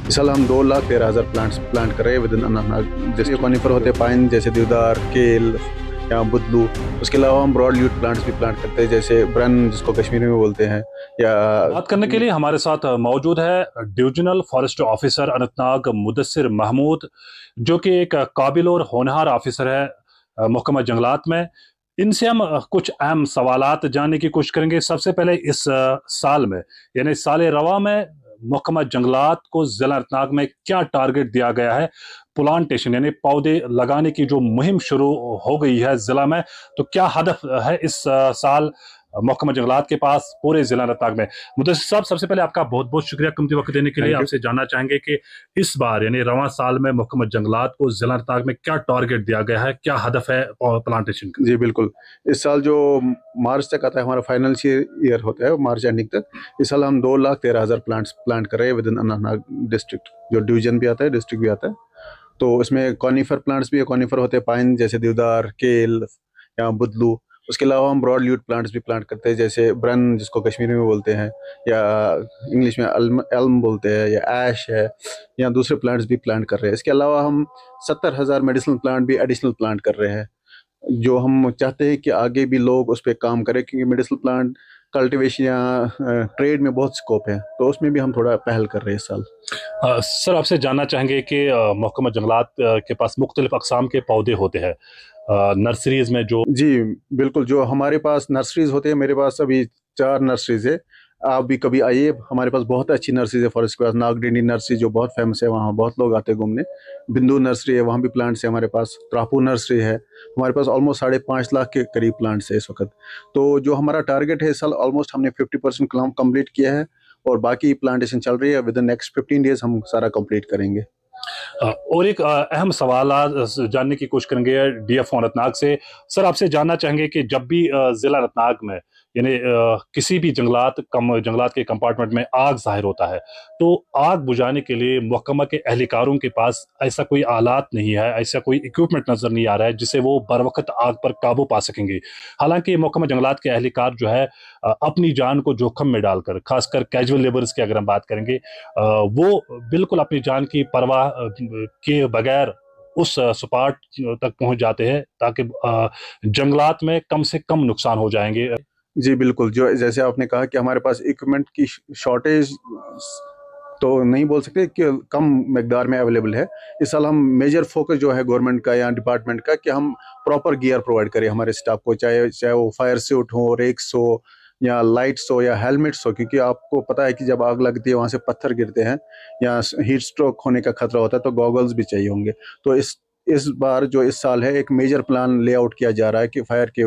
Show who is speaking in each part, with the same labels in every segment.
Speaker 1: इस साल हम 2,13,000 प्लांट्स प्लांट कर रहे हैं विद इन अनंतनाग। जैसे कॉनिफर होते हैं, पाइन जैसे देवदार, केल या बुदलू। उसके अलावा हम ब्रॉड लीफ प्लांट्स भी प्लांट करते हैं, जैसे ब्रन जिसको कश्मीरी में बोलते हैं। या
Speaker 2: बात करने के लिए हमारे साथ मौजूद है divisional forest officer Anantnag Mudassir Mahmood, जो कि एक काबिल और होनहार ऑफिसर है महकमा जंगलात में। इनसे हम कुछ अहम सवालात जानने की कोशिश करेंगे। सबसे पहले इस साल में यानी साल रवा में महकमा जंगलात को जिला अनंतनाग में क्या टारगेट दिया गया है? प्लांटेशन यानी पौधे लगाने की जो मुहिम शुरू हो गई है जिला में, तो क्या हदफ है इस साल महकमा जंगलात के पास पूरे जिला अनंतनाग में? मुदस्सिर साहब, सबसे पहले आपका बहुत बहुत शुक्रिया कीमती वक्त देने के लिए। आपसे जानना चाहेंगे कि इस बार यानी रवां साल में महकमा जंगलात को जिला अनंतनाग में क्या टारगेट दिया गया है, क्या हदफ है प्लांटेशन का?
Speaker 1: जी बिल्कुल, इस साल जो मार्च तक आता है, हमारा फाइनेंशियल ईयर होता है मार्च एंडिंग तक। इस साल हम 2,13,000 प्लांट्स प्लांट कर रहे हैं विद इन अनंतनाग डिस्ट्रिक्ट, जो डिवीजन भी आता है, डिस्ट्रिक्ट भी आता है। तो इसमें कॉनिफर प्लांट्स भी है, कॉनिफर होते हैं पाइन जैसे देवदार, केल या बुदलू। उसके अलावा हम ब्रॉड लीफ प्लांट्स भी प्लांट करते हैं, जैसे ब्रन जिसको कश्मीरी में बोलते हैं, या इंग्लिश में एल्म बोलते हैं, या ऐश है, या दूसरे प्लांट्स भी प्लांट कर रहे हैं। इसके अलावा हम 70,000 मेडिसिनल प्लांट भी एडिशनल प्लांट कर रहे हैं, जो हम चाहते हैं कि आगे भी लोग उस पर काम करें, क्योंकि मेडिसिनल प्लांट कल्टीवेशन या ट्रेड में बहुत स्कोप है, तो उसमें भी हम थोड़ा पहल कर रहे हैं इस साल।
Speaker 2: सर, आपसे जानना चाहेंगे कि महकमा जंगलात के पास मुख्तलिफ अक़साम के पौधे होते हैं नर्सरीज में जो।
Speaker 1: जी बिल्कुल, जो हमारे पास नर्सरीज होते हैं, मेरे पास अभी 4 नर्सरीज है। आप भी कभी आइए, हमारे पास बहुत अच्छी नर्सरीज है फॉरेस्ट के पास। नागडिंडी नर्सरी जो बहुत फेमस है, वहाँ बहुत लोग आते हैं घूमने। बिंदु नर्सरी है, वहाँ भी प्लांट्स है हमारे पास। त्रापू नर्सरी है, हमारे पास ऑलमोस्ट 5.5 लाख के करीब प्लांट्स है इस वक्त। तो जो हमारा टारगेट है इस साल, ऑलमोस्ट हमने 50% कंप्लीट किया है, और बाकी प्लांटेशन चल रही है। विद इन नेक्स्ट 15 डेज हम सारा कंप्लीट करेंगे।
Speaker 2: और एक अहम सवाल जानने की कोशिश करेंगे डीएफओ अनंतनाग से। सर, आपसे जानना चाहेंगे कि जब भी जिला अनंतनाग में यानी किसी भी जंगलात के कंपार्टमेंट में आग जाहिर होता है, तो आग बुझाने के लिए महकमा के एहलकारों के पास ऐसा कोई आलात नहीं है, ऐसा कोई इक्विपमेंट नजर नहीं आ रहा है जिससे वो बर वक्त आग पर काबू पा सकेंगे। हालांकि महकमा जंगलात के एहलकार जो है अपनी जान को जोखिम में डालकर, खासकर कैजुअल लेबर्स की अगर हम बात करेंगे, वो बिल्कुल अपनी जान की परवाह के बगैर उस स्पॉट तक पहुंच जाते हैं ताकि जंगलात में कम से कम नुकसान हो जाएंगे।
Speaker 1: जी बिल्कुल, जो जैसे आपने कहा कि हमारे पास इक्विपमेंट की शॉर्टेज तो नहीं बोल सकते, कि कम मकदार में अवेलेबल है। इस साल हम मेजर फोकस जो है गवर्नमेंट का या डिपार्टमेंट का, कि हम प्रॉपर गियर प्रोवाइड करें हमारे स्टाफ को, चाहे वो फायर सूट हो, रेक्स हो, या लाइट्स हो, या हेलमेट्स हो। क्योंकि आपको पता है कि जब आग लगती है, वहाँ से पत्थर गिरते हैं या हीट स्ट्रोक होने का खतरा होता है, तो गॉगल्स भी चाहिए होंगे। तो इस बार जो इस साल है, एक मेजर प्लान लेआउट किया जा रहा है कि फायर के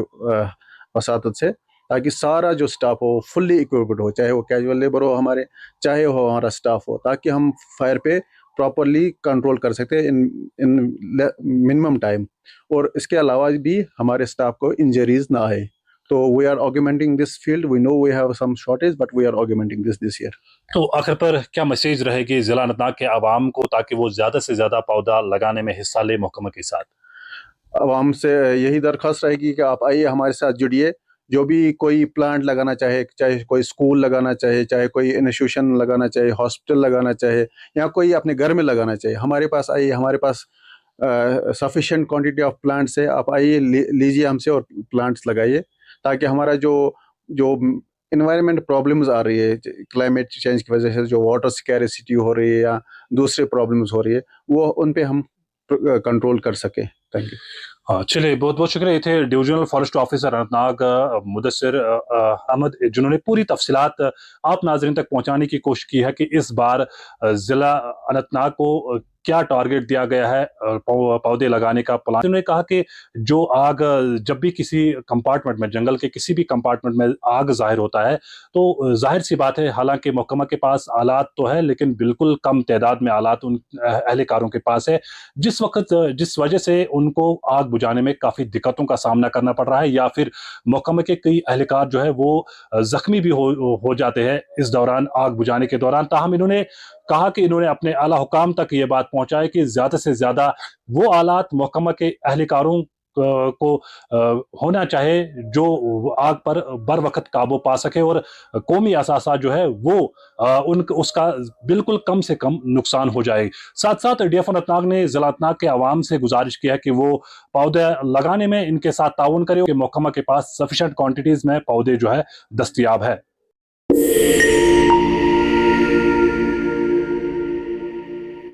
Speaker 1: वसातत से, ताकि सारा जो स्टाफ हो फुल्ली इक्विप्ड हो, चाहे वो कैजुअल लेबर हो हमारे, चाहे वो हमारा स्टाफ हो, ताकि हम फायर पे प्रॉपरली कंट्रोल कर सकते हैं इन मिनिमम टाइम। और इसके अलावा भी हमारे स्टाफ को इंजरीज ना आए। तो we are augmenting this field. We know we have some shortage, but we are augmenting this year.
Speaker 2: तो आखिर पर क्या मैसेज रहेगी जिला अनंतनाग के आवाम को, ताकि वो ज्यादा से ज्यादा पौधा लगाने में हिस्सा ले महकमा के साथ?
Speaker 1: आवाम से यही दरख्वास्त रहेगी कि आप आइए, हमारे साथ जुड़िए। जो भी कोई प्लांट लगाना चाहे, चाहे कोई स्कूल लगाना चाहे, चाहे कोई इंस्टीट्यूशन लगाना चाहे, हॉस्पिटल लगाना चाहे, या कोई अपने घर में लगाना चाहे, हमारे पास आइए। हमारे पास सफिशिएंट क्वांटिटी ऑफ प्लांट्स है। आप आइए, लीजिए हमसे और प्लांट्स लगाइए, ताकि हमारा जो जो इन्वायरमेंट प्रॉब्लम्स आ रही है क्लाइमेट चेंज की वजह से, जो वाटर स्कैरिसिटी हो रही है या दूसरे प्रॉब्लम्स हो रही है, वो उन पे हम कंट्रोल कर सके। Thank you.
Speaker 2: हाँ, चलिए, बहुत बहुत शुक्रिया। ये थे divisional forest officer Anantnag Mudassir Ahmad, जिन्होंने पूरी तफसीलात आप नाजरीन तक पहुंचाने की कोशिश की है कि इस बार जिला अनंतनाग को क्या टारगेट दिया गया है पौधे लगाने का प्लान। उन्होंने कहा कि जो आग जब भी किसी कंपार्टमेंट में, जंगल के किसी भी कंपार्टमेंट में आग जाहिर होता है, तो जाहिर सी बात है, हालांकि महकमा के पास आलात तो है, लेकिन बिल्कुल कम तादाद में आलात उन एहलकारों के पास है, जिस वजह से उनको आग बुझाने में काफी दिक्कतों का सामना करना पड़ रहा है, या फिर महकमे के कई एहलकार जो है वो जख्मी भी हो जाते हैं इस दौरान, आग बुझाने के दौरान। ताहम इन्होंने कहा कि इन्होंने अपने आला हुकाम तक ये बात पहुंचाई कि ज्यादा से ज्यादा वो आलात महकमा के एहलकारों کو ہونا چاہے جو آگ پر بر وقت قابو پا سکے اور قومی اثاثات جو ہے وہ اس کا بالکل کم سے کم نقصان ہو جائے. ساتھ ساتھ D F O Anant Nag نے ضلع اننت ناگ کے عوام سے گزارش کیا ہے کہ وہ پودے لگانے میں ان کے ساتھ تعاون کرے کہ محکمہ کے پاس سفیشینٹ کوانٹیٹیز میں پودے جو ہے دستیاب ہے.